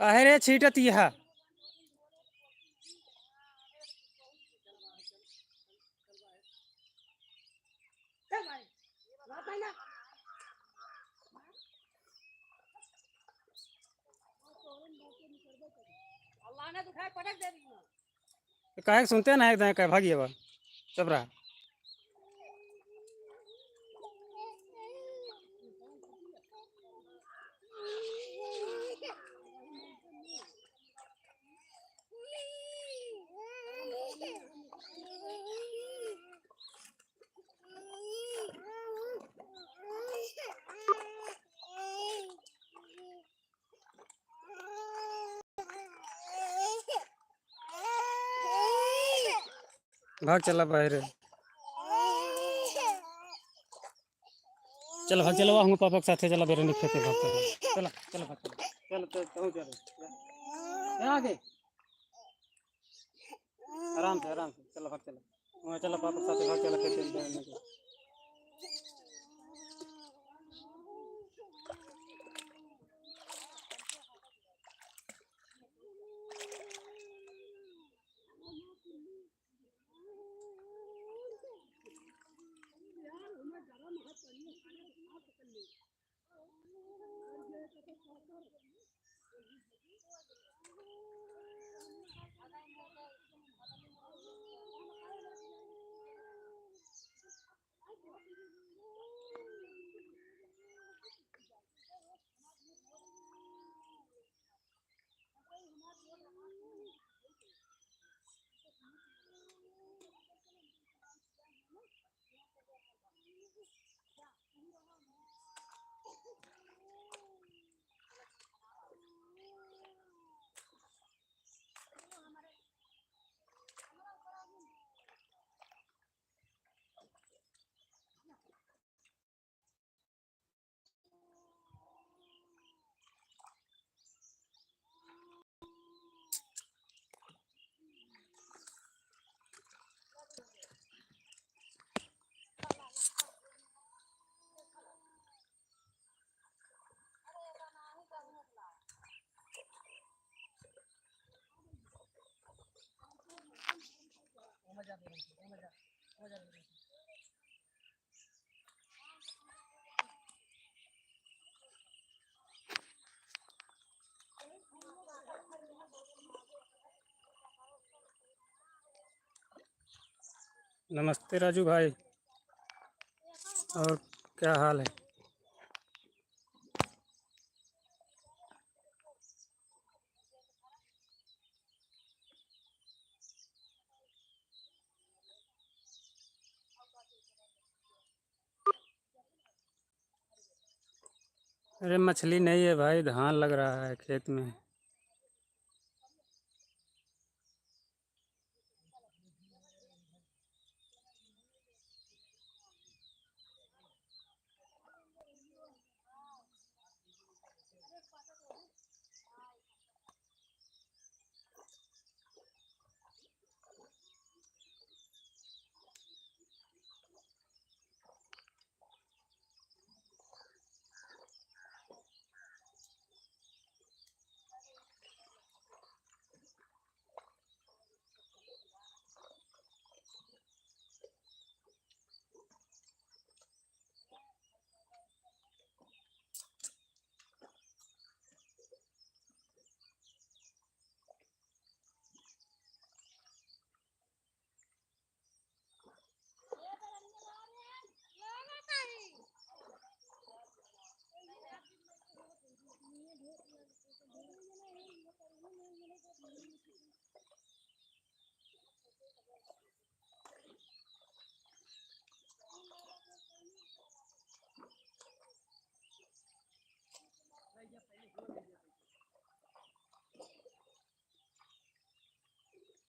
काहे रे छीटत यहा काहे सुनते ना एकदम कह भागिए बा चबरा भाग चला बाहर चल भाग चलो हम पापा के साथ चला बेरे नहीं खेते भाग चला चलो भाग चल चल चल आगे आराम से चलो भाग चलो चलो पापा के साथ भाग चला खेते नमस्ते राजू भाई और क्या हाल है अरे मछली नहीं है भाई धान लग रहा है खेत में